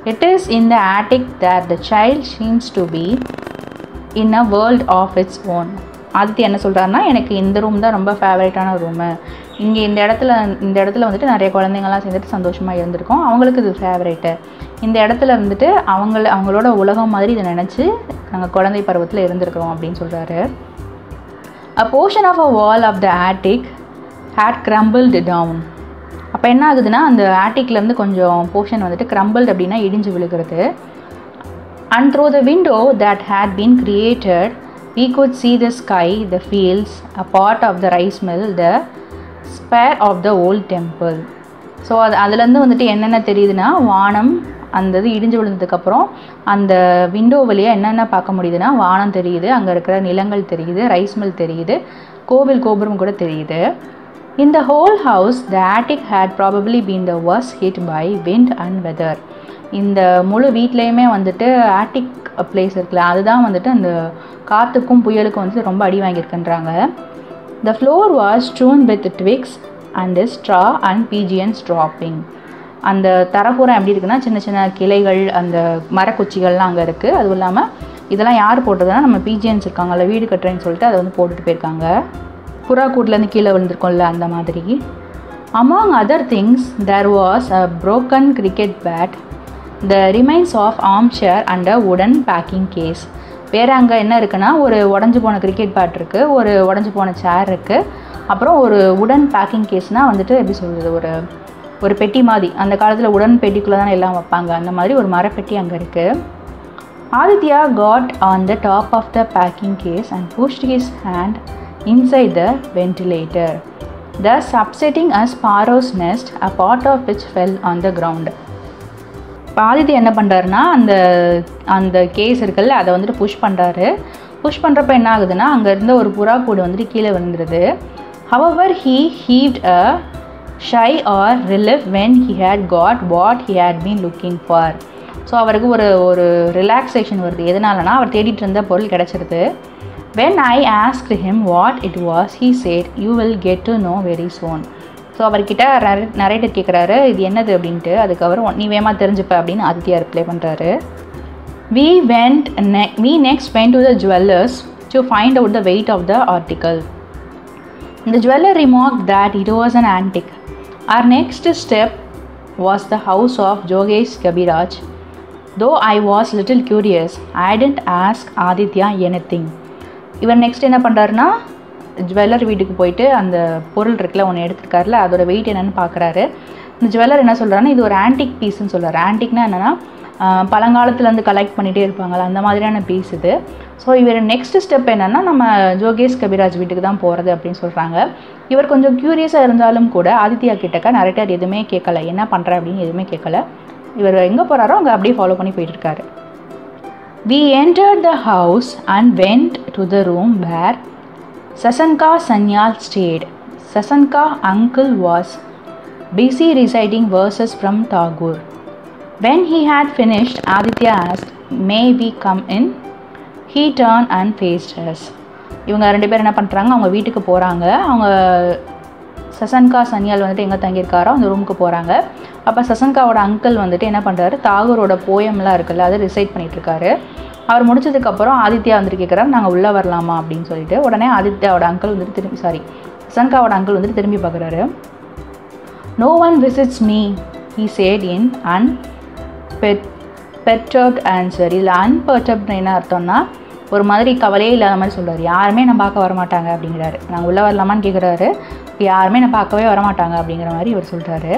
It is in the attic that the child seems to be in a world of its own. Aditya என்ன சொல்கிறாருன்னா, எனக்கு இந்த room தான் ரொம்ப ஃபேவரேட்டான room. இங்கே இந்த இடத்துல வந்துட்டு நிறைய குழந்தைங்கள்லாம் சேர்ந்துட்டு சந்தோஷமாக இருந்திருக்கோம். அவங்களுக்கு இது ஃபேவரேட்டு. இந்த இடத்துல இருந்துட்டு அவங்களோட உலகம் மாதிரி இதை நினச்சி நாங்கள் குழந்தை பருவத்தில் இருந்திருக்கிறோம் அப்படின்னு சொல்கிறாரு. A portion of a wall of the attic had crumbled down. அப்போ என்ன ஆகுதுன்னா, அந்த ஆட்டிக்லேருந்து கொஞ்சம் போர்ஷன் வந்துட்டு crumbled அப்படின்னா இடிஞ்சு விழுகிறது. And through the window that had been created, we could see the sky, the fields, a part of the rice mill, the spire of the old temple. So அதுலேருந்து வந்துட்டு என்னென்ன தெரியுதுன்னா, வானம் அந்த இது இடிஞ்சு விழுந்ததுக்கப்புறம் அந்த விண்டோ வழியாக என்னென்ன பார்க்க முடியுதுன்னா, வானம் தெரியுது, அங்கே இருக்கிற நிலங்கள் தெரியுது, ரைஸ் மில் தெரியுது, கோவில் கோபுரம் கூட தெரியுது. In the whole house, the attic had probably been the worst hit by wind and weather. இந்த முழு வீட்லேயுமே வந்துட்டு ஆட்டிக் பிளேஸ் இருக்குல்ல, அதுதான் வந்துட்டு அந்த காற்றுக்கும் புயலுக்கும் வந்துட்டு ரொம்ப அடி வாங்கியிருக்குன்றாங்க. The floor was strewn with twigs and straw and pigeons dropping. அந்த தரப்புறம் எப்படி இருக்குன்னா, சின்ன சின்ன கிளைகள், அந்த மரக்குச்சிகள்லாம் அங்கே இருக்குது. அதுவும் இல்லாமல் இதெல்லாம் யார் போட்டதுன்னா, நம்ம பிஜிஎன்ஸ் இருக்காங்கல்ல, வீடு கட்டுறேன்னு சொல்லிட்டு அதை வந்து போட்டுட்டு போயிருக்காங்க. புறா கூட்டிலேருந்து கீழே விழுந்திருக்கோம்ல, அந்த மாதிரி. Among other things, there was a broken cricket bat, the remains of armchair and a wooden packing case. வேறு அங்கே என்ன இருக்குன்னா, ஒரு உடஞ்சி போன கிரிக்கெட் பேட் இருக்குது, ஒரு உடஞ்சி போன சேர் இருக்குது, அப்புறம் ஒரு உடன் பேக்கிங் கேஸ்னால் வந்துட்டு எப்படி சொல்கிறது, ஒரு பெட்டி மாதிரி. அந்த காலத்தில் உடன் பெட்டிக்குள்ளே தானே எல்லாம் வைப்பாங்க, அந்த மாதிரி ஒரு மரப்பெட்டி அங்கே இருக்குது. Aditya got on the top of the packing case and pushed his hand inside the ventilator, thus upsetting a sparrow's nest, a part of which fell on the ground. இப்போ ஆதித்யா என்ன பண்ணுறாருன்னா, அந்த கேஸ் இருக்குல்ல, அதை வந்துட்டு புஷ் பண்ணுறாரு. புஷ் பண்ணுறப்ப என்ன ஆகுதுன்னா, அங்கே இருந்த ஒரு புறா கூடு வந்துட்டு கீழே விழுந்துருது. However, he heaved a sigh or relief when he had got what he had been looking for. So அவருக்கு ஒரு ரிலாக்ஸேஷன் வருது. எதனாலனா, அவர் தேடிட்டு இருந்த பொருள் கிடச்சிருது. When I asked him what it was, he said, "You will get to know very soon." So அவர்கிட்ட narrator கேட்குறாரு, இது என்னது அப்படின்ட்டு. அதுக்கு அவர் நீ வேகமாக தெரிஞ்சுப்ப அப்படின்னு ஆதித்யா ரிப்ளை பண்ணுறாரு. We next went to the jewelers to find out the weight of the article. The jeweler remarked that it was an antique. Our next step was the house of Jogesh Kabiraj. Though I was little curious, I didn't ask Aditya anything. இவர் next என்ன பண்ணுறாருன்னா, jeweller வீட்டுக்கு போயிட்டு அந்த பொருள் இருக்குல்ல, ஒன்று எடுத்துருக்காருல, அதோட வெயிட் என்னென்னு பார்க்குறாரு. இந்த ஜுவல்லர் என்ன சொல்கிறாருன்னா, இது ஒரு ஆன்டிக் பீஸ்ன்னு சொல்கிறார். ஆன்டிக்னா என்னென்னா, பழங்காலத்துலேருந்து கலெக்ட் பண்ணிகிட்டே இருப்பாங்களா, அந்த மாதிரியான பீஸ் இது. ஸோ இவர் நெக்ஸ்ட் ஸ்டெப் என்னென்னா, நம்ம ஜோகேஷ் கபிராஜ் வீட்டுக்கு தான் போகிறது அப்படின்னு சொல்கிறாங்க. இவர் கொஞ்சம் க்யூரியஸாக இருந்தாலும் கூட ஆதித்யா கிட்டக்க நரேட்டர் எதுவுமே கேட்கல, என்ன பண்ணுற அப்படின்னு எதுவுமே கேட்கல. இவர் எங்கே போகிறாரோ அங்கே அப்படியே ஃபாலோ பண்ணி போயிட்டுருக்காரு. We entered the house and went to the room where Sasanka Sanyal stayed. Sasanka uncle was busy reciting verses from Tagore. When he had finished, Aditya asked, "May we come in?" He turned and faced us. இவங்க ரெண்டு பேர் என்ன பண்ணுறாங்க, அவங்க வீட்டுக்கு போகிறாங்க. அவங்க சசன்கா சன்யால் வந்துட்டு எங்கே தங்கியிருக்காரோ அந்த ரூமுக்கு போகிறாங்க. அப்போ சசன்காவோட அங்கிள் வந்துட்டு என்ன பண்ணுறாரு, தாகூரோட போயம்லாம் இருக்குல்ல, அதை ரிசைட் பண்ணிகிட்ருக்காரு. அவர் முடிச்சதுக்கப்புறம் ஆதித்யா வந்துட்டு கேட்குறாரு, நாங்கள் உள்ளே வரலாமா அப்படின்னு சொல்லிட்டு. உடனே ஆதித்யாவோட அங்கிள் வந்துட்டு சசன்காவோட அங்கிள் வந்துட்டு திரும்பி பார்க்குறாரு. "No one visits me," he said in unperturbed answer. இதில் unperturbed என்ன அர்த்தம்னா, ஒரு மாதிரி கவலையே இல்லாத மாதிரி சொல்கிறார். யாருமே நான் பார்க்க வரமாட்டாங்க அப்படிங்கிறாரு. நாங்கள் உள்ளே வரலாமான்னு கேட்குறாரு. யாருமே நான் பார்க்கவே வரமாட்டாங்க அப்படிங்கிற மாதிரி இவர் சொல்கிறாரு.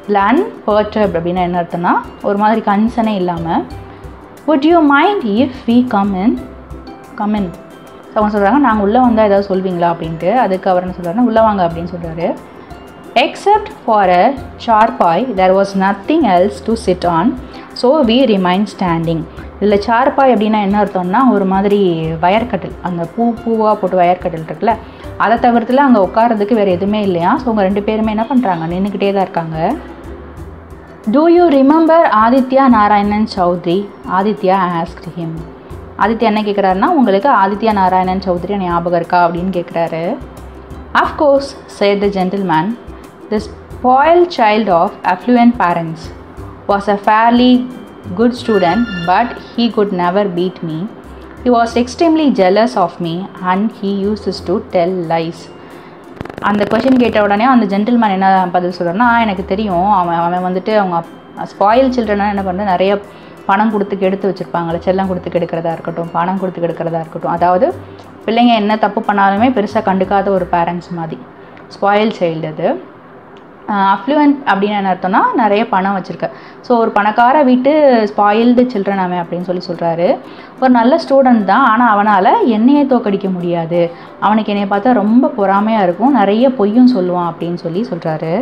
இல்லை unperturbed அப்படின்னா என்ன அர்த்தம்னா, ஒரு மாதிரி கன்சனே இல்லாமல். "Would you mind if we come in?" அவங்க சொல்கிறாங்க, நாங்கள் உள்ளே வந்தால் ஏதாவது சொல்வீங்களா அப்படின்ட்டு. அதுக்கு அவர் என்ன சொல்கிறாருன்னா, உள்ளே வாங்க அப்படின்னு சொல்கிறாரு. Except for a charpai, there was nothing else to sit on, so we remained standing. இதில் சார்பாய் அப்படின்னா என்ன அர்த்தம்னா, ஒரு மாதிரி வயர்கட்டில், அந்த பூவாக போட்டு வயர்கட்டில் இருக்குல்ல, அதை தவிர்த்துல அங்கே உட்காரதுக்கு வேறு எதுவுமே இல்லையா. ஸோ அவங்க ரெண்டு பேருமே என்ன பண்ணுறாங்க, நின்றுக்கிட்டே தான் இருக்காங்க. "Do you remember Aditya Narayanan Chowdhury?" Aditya asked him. Aditya என்ன கேட்குறாருன்னா, உங்களுக்கு ஆதித்யா நாராயணன் சௌத்ரி ஞாபகம் இருக்கா அப்படின்னு கேட்குறாரு. Of course, said the gentleman, the spoiled child of affluent parents was a fairly good student, but he could never beat me. He was extremely jealous of me and he uses to tell lies. அந்த question கேட்ட உடனே அந்த gentleman என்ன பதில் சொல்கிறேன்னா, எனக்கு தெரியும் அவன் வந்துட்டு அவங்க ஸ்பாயில் சில்ட்ரனாக என்ன பண்ணுறது, நிறைய பணம் கொடுத்து கெடுத்து வச்சுருப்பாங்களே, செல்லம் கொடுத்து கெடுக்கிறதா இருக்கட்டும், பணம் கொடுத்து கெடுக்கிறதா இருக்கட்டும், அதாவது பிள்ளைங்க என்ன தப்பு பண்ணாலுமே பெருசாக கண்டுக்காத ஒரு பேரண்ட்ஸ் மாதிரி ஸ்பாயில் சைல்டு. அது அஃப்ளூயன்ட் அப்படின்னு என்ன அர்த்தம்னா நிறைய பணம் வச்சுருக்க. ஸோ ஒரு பணக்கார வீட்டு ஸ்பாயில்டு சில்ட்ரன் அவன் அப்படின்னு சொல்கிறாரு. ஒரு நல்ல ஸ்டூடெண்ட் தான், ஆனால் அவனால் என்னையே தோக்கடிக்க முடியாது, அவனுக்கு என்னையை பார்த்தா ரொம்ப பொறாமையாக இருக்கும், நிறைய பொய்யும் சொல்லுவான் அப்படின்னு சொல்கிறாரு.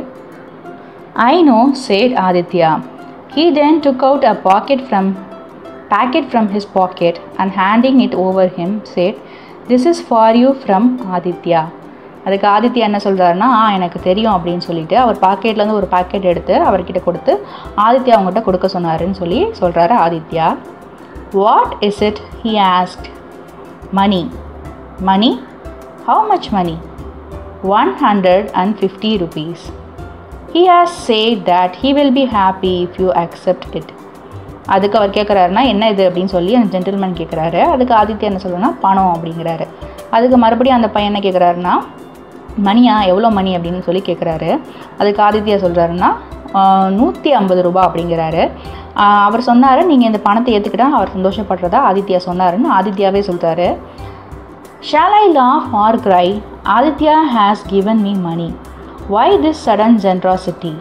I know, said Aditya. He then took out a packet from his pocket and handing it over him said, "This is for you from Aditya." அதுக்கு ஆதித்யா என்ன சொல்கிறாருன்னா, எனக்கு தெரியும் அப்படின்னு சொல்லிட்டு அவர் பாக்கெட்லேருந்து ஒரு பாக்கெட் எடுத்து அவர்கிட்ட கொடுத்து ஆதித்யா அவங்ககிட்ட கொடுக்க சொன்னாருன்னு சொல்கிறாரு Aditya. What is it? he asked. Money. Money? How much money? 150 rupees. He has said that he will be happy if you accept it. அதுக்கு அவர் கேட்குறாருன்னா என்ன இது அப்படின்னு சொல்லி அந்த ஜென்டில்மேன் கேட்குறாரு. அதுக்கு ஆதித்யா என்ன சொல்கிறேன்னா பணம் அப்படிங்கிறாரு. அதுக்கு மறுபடியும் அந்த பையன் என்ன கேட்குறாருன்னா, மணியா, எவ்வளோ மணி அப்படின்னு சொல்லி கேட்குறாரு. அதுக்கு ஆதித்யா சொல்கிறாருன்னா 150 ரூபா அப்படிங்கிறாரு. அவர் சொன்னார், நீங்கள் இந்த பணத்தை ஏற்றுக்கிட்டால் அவர் சந்தோஷப்படுறதா ஆதித்யா சொன்னாருன்னு ஆதித்யாவே சொல்கிறாரு. Shall I laugh or cry? Aditya has given me money. Why this sudden generosity?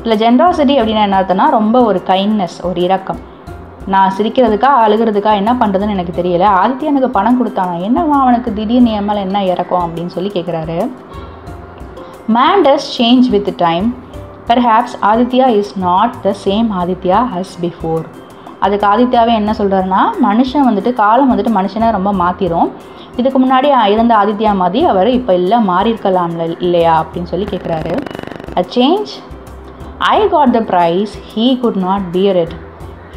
இல்லை ஜென்ராசிட்டி அப்படின்னா என்ன அர்த்தம்னா ரொம்ப ஒரு கைண்ட்னஸ், ஒரு இரக்கம். நான் சிரிக்கிறதுக்கா அழுகிறதுக்கா என்ன பண்ணுறதுன்னு எனக்கு தெரியல, ஆதித்யா எனக்கு பணம் கொடுத்தானா, என்னவா அவனுக்கு திடீர்னு என் மேலே என்ன இறக்கம் அப்படின்னு சொல்லி கேட்குறாரு. Man does change with time. Perhaps Aditya is not the same Aditya as before. அதுக்கு ஆதித்யாவே என்ன சொல்கிறாருன்னா, மனுஷன் வந்துட்டு காலம் வந்துட்டு மனுஷனை ரொம்ப மாற்றிடும், இதுக்கு முன்னாடி இருந்த ஆதித்யா மாதிரி அவர் இப்போ இல்லை மாறியிருக்கலாம் இல்லையா அப்படின்னு சொல்லி கேட்குறாரு. A change? I got the prize, he could not bear it.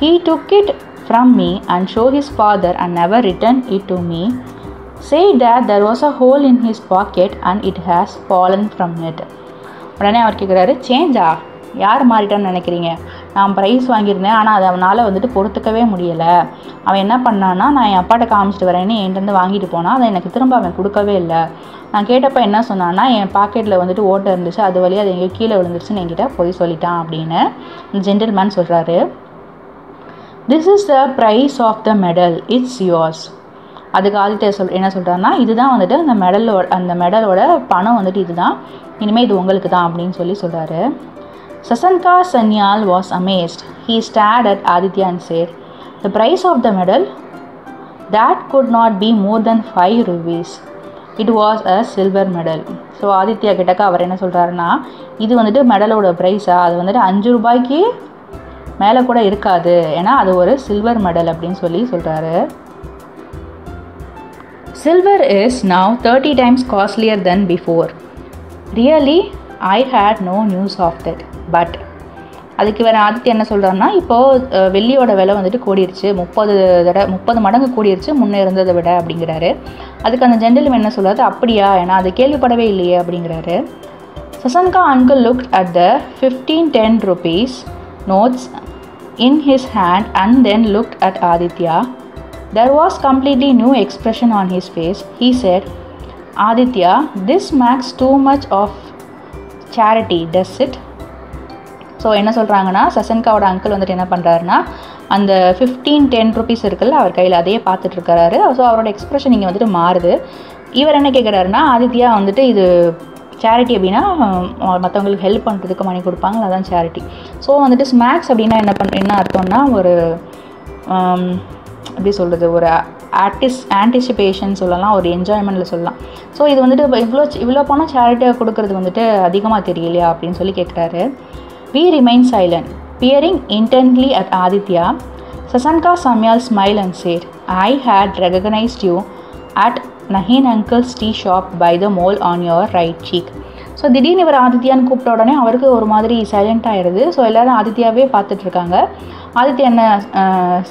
He took it from me and showed his father and never returned it to me. Said that there was a hole in his pocket and it has fallen from it. உடனே அவர் கேட்குறாரு, சேஞ்சா, யார் மாறிட்டான்னு நினைக்கிறீங்க? நான் price வாங்கியிருந்தேன், ஆனால் அதை அவனால் வந்துட்டு பொறுத்துக்கவே முடியலை. அவன் என்ன பண்ணான்னா, நான் என் அப்பாட்ட காமிச்சிட்டு வரேன்னு என்கிட்ட வாங்கிட்டு போனான், அதை எனக்கு திரும்ப அவன் கொடுக்கவே இல்லை. நான் கேட்டப்போ என்ன சொன்னான்னா, என் பாக்கெட்டில் வந்துட்டு ஓட்டை இருந்துச்சு, அது வழியாக அது எங்கேயோ கீழே விழுந்துருச்சுன்னு என்கிட்ட போய் சொல்லிட்டான் அப்படின்னு ஜென்டில்மேன் சொல்கிறாரு. This is the price of the medal, it's yours. அதுக்கு ஆதித்யா என்ன சொல்கிறாருன்னா, இதுதான் வந்துட்டு அந்த மெடலோட பணம் வந்துட்டு இதுதான், இனிமேல் இது உங்களுக்கு தான் அப்படின்னு சொல்கிறாரு. Sasanka Sanyal was amazed. He stared at Aditya and said, "The price of the medal? That could not be more than 5 rupees. It was a silver medal." So Aditya கிட்டக்க அவர் என்ன சொல்கிறாருன்னா, இது வந்துட்டு மெடலோட ப்ரைஸா, அது வந்துட்டு 5 ரூபாய்க்கு மேலே கூட இருக்காது, ஏன்னா அது ஒரு சில்வர் மெடல் அப்படின்னு சொல்கிறாரு. Silver is now 30 times costlier than before. Really, I had no news of that. But அதுக்கு வேறு ஆதித்யா என்ன சொல்கிறாருன்னா, இப்போது வெள்ளியோட விலை வந்துட்டு கூடிருச்சு, 30 மடங்கு கூடிருச்சு முன்னே இருந்ததை விட அப்படிங்கிறாரு. அதுக்கு அந்த ஜென்டில்மேன் என்ன சொல்கிறாரு, அப்படியா, ஏன்னா அது கேள்விப்படவே இல்லையே அப்படிங்கிறாரு. Sasanka uncle looked at the 15-10 rupees notes in his hand and then looked at Aditya. There was completely new expression on his face. He said, "Aditya, this marks too much of charity, does it?" So என்ன சொல்கிறாங்கன்னா, சசன்காவோட uncle வந்துட்டு என்ன பண்ணுறாருன்னா, அந்த 15-10 rupees இருக்குல்ல அவர் கையில் அதையே பார்த்துட்ருக்கிறாரு. So அவரோட எக்ஸ்ப்ரெஷன் இங்கே வந்துட்டு மாறுது. இவர் என்ன கேட்குறாருன்னா, ஆதித்யா வந்துட்டு இது சேரிட்டி அப்படின்னா மற்றவங்களுக்கு ஹெல்ப் பண்ணுறதுக்கு மணி கொடுப்பாங்க, அதுதான் சேரிட்டி. ஸோ வந்துட்டு ஸ்நாக்ஸ் அப்படின்னா என்ன அர்த்தம்னா, ஒரு எப்படி சொல்கிறது, ஒரு ஆன்டிசிபேஷன் சொல்லலாம், ஒரு என்ஜாய்மெண்ட்டில் சொல்லலாம். ஸோ இது வந்துட்டு இவ்வளோ பணம் சேரிட்டியாக கொடுக்கறது வந்துட்டு அதிகமாக தெரியலையா அப்படின்னு சொல்லி கேட்குறாரு. We remained silent, peering intently at Aditya. Sasanka Samyal smiled and said, "I had recognized you at Nahin uncle's tea shop by the mole on your right cheek." So திடீர்னு இவர் ஆதித்யான்னு கூப்பிட்ட உடனே அவருக்கு ஒரு மாதிரி சைலண்ட் ஆகிடுது. ஸோ எல்லோரும் ஆதித்யாவே பார்த்துட்ருக்காங்க. ஆதித்யா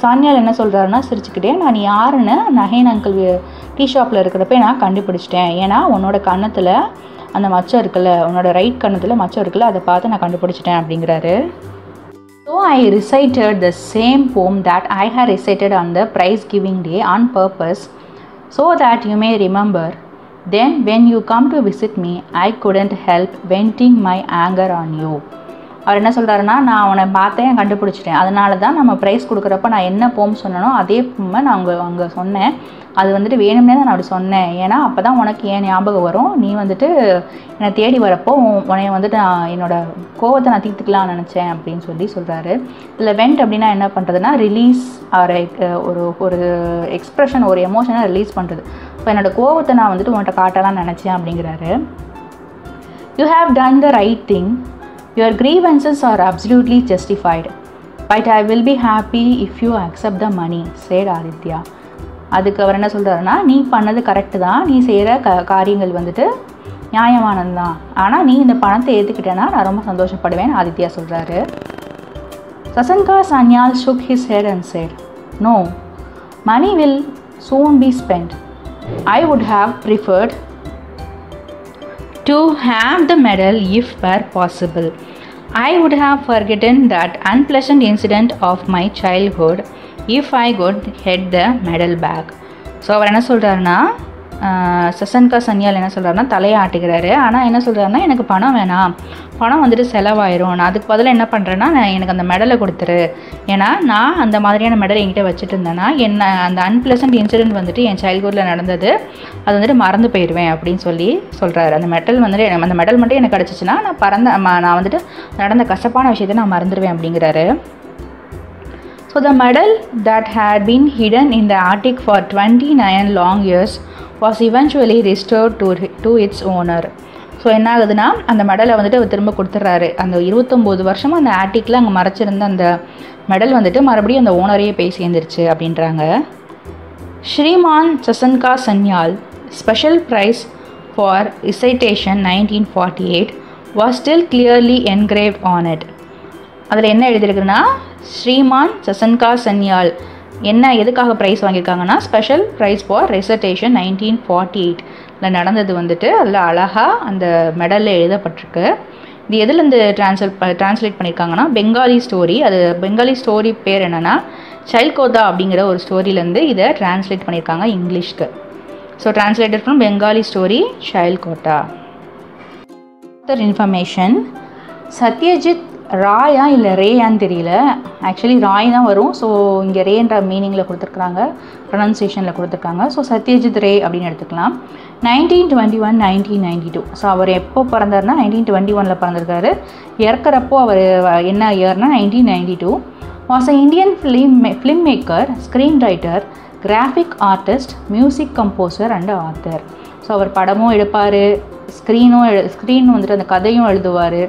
சானியால் என்ன சொல்கிறாருன்னா சிரிச்சுக்கிட்டே, நான் யாருன்னு நஹீன் அங்கிள் டீ ஷாப்பில் இருக்கிறப்ப நான் கண்டுபிடிச்சிட்டேன், ஏன்னா உன்னோட கன்னத்தில் அந்த மச்சம் இருக்குல்ல, உன்னோட ரைட் கண்ணத்தில் மச்சம் இருக்குல்ல, அதை பார்த்து நான் கண்டுபிடிச்சிட்டேன் அப்படிங்கிறாரு. So I recited the same poem that I had recited on the prize giving day on purpose so that you may remember. Then when you come to visit me, I couldn't help venting my anger on you. அவர் என்ன சொல்கிறாருன்னா, நான் அவனை பார்த்தேன், கண்டுபிடிச்சிட்டேன், அதனால தான் நம்ம price கொடுக்குறப்ப நான் என்ன போம் சொன்னனோ அதே போமை நான் அங்கே சொன்னேன். அது வந்துட்டு வேணும்னே தான் நான் அப்படி சொன்னேன். ஏன்னா அப்போ தான் உனக்கு ஏன் ஞாபகம் வரும், நீ வந்துட்டு என்னை தேடி வரப்போ உன்னைய வந்துட்டு நான் என்னோடய கோவத்தை நான் தீர்த்துக்கலாம்னு நினச்சேன் அப்படின்னு சொல்கிறாரு. இதில் வெண்ட் அப்படின்னா என்ன பண்ணுறதுன்னா, ரிலீஸ் ஒரு ஒரு எக்ஸ்ப்ரெஷன், ஒரு எமோஷனை ரிலீஸ் பண்ணுறது. இப்போ என்னோடய கோவத்தை நான் வந்துட்டு உன்கிட்ட காட்டலாம்னு நினச்சேன் அப்படிங்கிறாரு. You have done the right thing. Your grievances are absolutely justified, but I will be happy if you accept the money, said Aditya. அதுக்கு அவர் என்ன சொல்கிறாருன்னா, நீ பண்ணது கரெக்டு தான், நீ செய்கிற காரியங்கள் வந்துட்டு நியாயமானது தான், ஆனால் நீ இந்த பணத்தை ஏற்றுக்கிட்டேன்னா நான் ரொம்ப சந்தோஷப்படுவேன் ஆதித்யா சொல்கிறாரு. Sasanka Sanyal shook his head and said, No, money will soon be spent. I would have preferred to have the medal if were possible. I would have forgotten that unpleasant incident of my childhood if I could get the medal back. So அவர் என்ன சொல்கிறாருன்னா, சசன்கா சன்யால் என்ன சொல்கிறாருன்னா தலையை ஆட்டிக்கிறாரு. ஆனால் என்ன சொல்கிறாருன்னா, எனக்கு பணம் வேணாம், பணம் வந்துட்டு செலவாயிரும், நான் அதுக்கு பதிலாக என்ன பண்ணுறேன்னா எனக்கு அந்த மெடலை கொடுத்துரு, ஏன்னா நான் அந்த மாதிரியான மெடல் என்கிட்ட வச்சுட்டு இருந்தேன்னா என்ன அந்த அன்பிளசன்ட் இன்சிடென்ட் வந்துட்டு என் சைல்ட்ஹுட்டில் நடந்தது அது வந்துட்டு மறந்து போயிடுவேன் அப்படின்னு சொல்கிறாரு. அந்த மெடல் வந்துட்டு அந்த மெடல் மட்டும் எனக்கு கிடச்சிச்சின்னா நான் வந்துட்டு நடந்த கஷ்டப்பான விஷயத்தை நான் மறந்துடுவேன் அப்படிங்கிறாரு. So the medal that had been hidden in the attic for 29 long years was eventually restored to its owner. So என்ன ஆகுதுன்னா, அந்த மெடலை வந்துட்டு திரும்ப கொடுத்துட்றாரு. அந்த 29 வருஷமாக அந்த ஆட்டிக்கில் அங்கே மறைச்சிருந்த அந்த மெடல் வந்துட்டு மறுபடியும் அந்த ஓனரையே போய் சேர்ந்துருச்சு அப்படின்றாங்க. Shriman Shashanka Sanyal special prize for recitation 1948 was still clearly engraved on it. அதில் என்ன எழுதியிருக்குன்னா, ஸ்ரீமான் சசன்கா சன்யால் என்ன எதுக்காக ப்ரைஸ் வாங்கியிருக்காங்கன்னா, ஸ்பெஷல் ப்ரைஸ் ஃபார் recitation 1948 நடந்தது வந்துட்டு அதில் அழகாக அந்த மெடலில் எழுதப்பட்டிருக்கு. இது எதுலேருந்து ட்ரான்ஸ்லேட் பண்ணியிருக்காங்கன்னா, பெங்காலி ஸ்டோரி. அது பெங்காலி ஸ்டோரி பேர் என்னென்னா சைல்கோதா அப்படிங்கிற ஒரு ஸ்டோரியிலேருந்து இதை ட்ரான்ஸ்லேட் பண்ணியிருக்காங்க இங்கிலீஷ்க்கு. So translated from Bengali story சைல்கோதா. அதர் இன்ஃபர்மேஷன், சத்யஜித் ராயா இல்லை ரேயான்னு தெரியல, ஆக்சுவலி ராய் தான் வரும். ஸோ இங்கே ரேன்ற மீனிங்கில் கொடுத்துருக்குறாங்க, ப்ரொனன்சியேஷனில் கொடுத்துருக்காங்க. ஸோ சத்யஜித் ரே அப்படின்னு எடுத்துக்கலாம். 1921 1992. ஸோ அவர் எப்போ பிறந்தார்னா 1921 பிறந்திருக்காரு. இறக்குறப்போ அவர் என்ன இயர்னா 1992. Was a Indian film maker, screen writer, graphic artist, music composer and author. So அவர் படமும் எடுப்பார், ஸ்க்ரீன் வந்துட்டு அந்த கதையும் எழுதுவார்,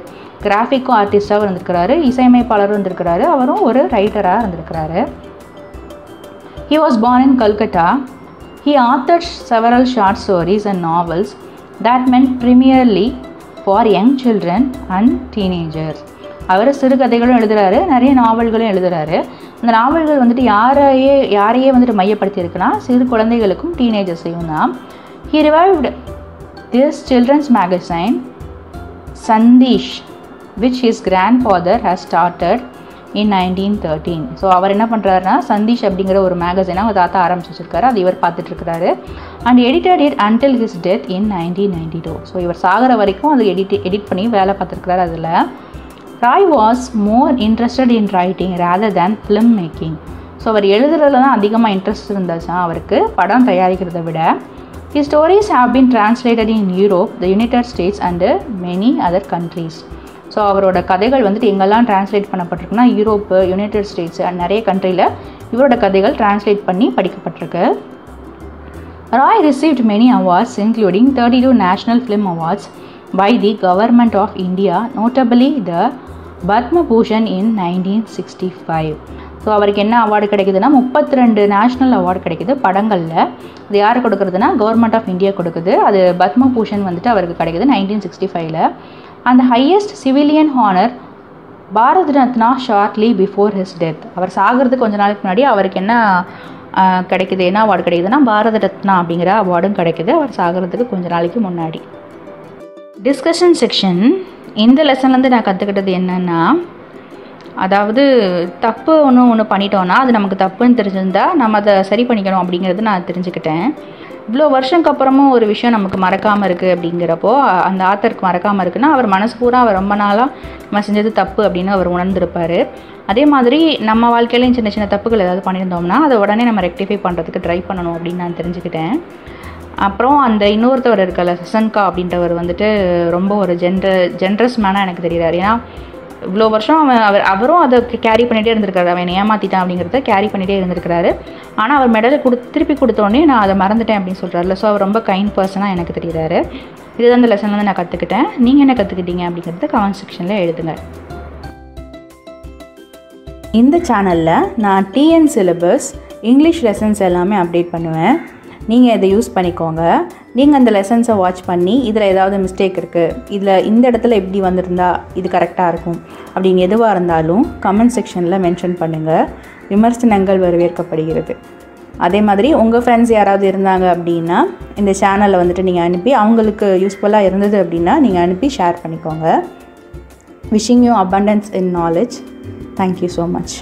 கிராஃபிக்கும் ஆர்டிஸ்டாக இருந்திருக்கிறாரு, இசையமைப்பாளரும் இருந்திருக்கிறாரு, அவரும் ஒரு ரைட்டராக இருந்திருக்கிறாரு. He was born in Calcutta. He authored several short stories and novels that meant primarily for young children and teenagers. அவர் சிறுகதைகளும் எழுதுகிறாரு, நிறைய நாவல்களும் எழுதுகிறாரு. அந்த நாவல்கள் வந்துட்டு யாரையே வந்துட்டு மையப்படுத்தி இருக்குன்னா சிறு குழந்தைகளுக்கும் டீனேஜர்ஸையும் தான். He revived this children's magazine Sandesh, which his grandfather has started in 1913. So அவர் என்ன பண்ணுறாருனா, சந்தீஷ் அப்படிங்கிற ஒரு மேகசினை அவர் தாத்தா ஆரம்பிச்சு வச்சிருக்காரு, அது இவர் பார்த்துட்ருக்கிறாரு. And edited it until his death in 1992. So இவர் சாகிற வரைக்கும் அது எடிட் பண்ணி வேலை பார்த்துருக்கிறாரு. அதில் Ray was more interested in writing rather than film making. So அவர் எழுதுறதுல தான் அதிகமாக இன்ட்ரெஸ்ட் இருந்துச்சா அவருக்கு, படம் தயாரிக்கிறத விட. His stories have been translated in Europe, the United States and many other countries. So அவரோட கதைகள் வந்துட்டு எங்கெல்லாம் ட்ரான்ஸ்லேட் பண்ணப்பட்டிருக்குன்னா யூரோப்பு, யுனைடெட் ஸ்டேட்ஸ் அண்ட் நிறைய கண்ட்ரியில் இவரோட கதைகள் ட்ரான்ஸ்லேட் பண்ணி படிக்கப்பட்டிருக்கு. Ray received many awards including 32 national film awards by the Government of India, notably the Padma Bhushan in 1965. So அவருக்கு என்ன அவார்டு கிடைக்குதுன்னா 32 நேஷ்னல் அவார்டு கிடைக்குது படங்களில். அது யார் கொடுக்குறதுனா கவர்மெண்ட் ஆஃப் இந்தியா கொடுக்குது. அது பத்ம பூஷன் வந்துட்டு அவருக்கு கிடைக்குது 1965. அந்த highest civilian honour Bharat Ratna shortly before his death. அவர் சாகிறதுக்கு கொஞ்ச நாளைக்கு முன்னாடி அவருக்கு என்ன கிடைக்குது, என்ன அவார்டு கிடைக்குதுன்னா பாரத ரத்னா அப்படிங்கிற அவார்டும் கிடைக்குது அவர் சாகிறதுக்கு கொஞ்ச நாளைக்கு முன்னாடி. Discussion section. இந்த லெசன்லேருந்து நான் கற்றுக்கிட்டது என்னென்னா, அதாவது தப்பு ஒன்று பண்ணிட்டோன்னா அது நமக்கு தப்புன்னு தெரிஞ்சிருந்தால் நம்ம அதை சரி பண்ணிக்கணும் அப்படிங்கிறது நான் தெரிஞ்சுக்கிட்டேன். இவ்வளோ வருஷத்துக்கு அப்புறமும் ஒரு விஷயம் நமக்கு மறக்காமல் இருக்குது அப்படிங்கிறப்போ, அந்த ஆத்தருக்கு மறக்காமல் இருக்குன்னா அவர் மனசு பூரா அவர் ரொம்ப நாளாக நம்ம செஞ்சது தப்பு அப்படின்னு அவர் உணர்ந்திருப்பார். அதே மாதிரி நம்ம வாழ்க்கையிலையும் சின்ன சின்ன தப்புகள் ஏதாவது பண்ணியிருந்தோம்னா அதை உடனே நம்ம ரெக்டிஃபை பண்ணுறதுக்கு ட்ரை பண்ணணும் அப்படின்னு நான் தெரிஞ்சுக்கிட்டேன். அப்புறம் அந்த இன்னொருத்தவர் இருக்கல, சசன்கா அப்படின்றவர் வந்துட்டு ரொம்ப ஒரு ஜென்ரஸ் மேனாக எனக்கு தெரிகிறார். ஏன்னா இவ்வளோ வருஷம் அவரும் அதை கேரி பண்ணிகிட்டே இருந்திருக்காரு. அவன் ஏமாற்றிட்டான் அப்படிங்கிறத கேரி பண்ணிகிட்டே இருந்திருக்கிறாரு. ஆனால் அவர் மெடலை திருப்பி கொடுத்தோடனே நான் அதை மறந்துட்டேன் அப்படின்னு சொல்கிறாருல. ஸோ அவர் ரொம்ப கைண்ட் பர்சனாக எனக்கு தெரிகிறாரு. இதுதான் இந்த லெசன்லேருந்து நான் கற்றுக்கிட்டேன். நீங்கள் என்ன கற்றுக்கிட்டீங்க அப்படிங்கிறத கமெண்ட் செக்ஷனில் எழுதுங்க. இந்த சேனலில் நான் டிஎன் சிலபஸ் இங்கிலீஷ் லெசன்ஸ் எல்லாமே அப்டேட் பண்ணுவேன். நீங்கள் இதை யூஸ் பண்ணிக்கோங்க. நீங்கள் அந்த லெசன்ஸை வாட்ச் பண்ணி இதில் ஏதாவது மிஸ்டேக் இருக்குது, இதில் இந்த இடத்துல எப்படி வந்திருந்தா இது கரெக்டாக இருக்கும் அப்படின்னு எதுவாக இருந்தாலும் கமெண்ட் செக்ஷனில் மென்ஷன் பண்ணுங்கள். விமர்சனங்கள் வரவேற்கப்படுகிறது. அதே மாதிரி உங்கள் ஃப்ரெண்ட்ஸ் யாராவது இருந்தாங்க அப்படின்னா இந்த சேனலை வந்துட்டு நீங்கள் அனுப்பி அவங்களுக்கு யூஸ்ஃபுல்லாக இருந்தது அப்படின்னா நீங்கள் அனுப்பி ஷேர் பண்ணிக்கோங்க. Wishing you abundance in knowledge. Thank you so much.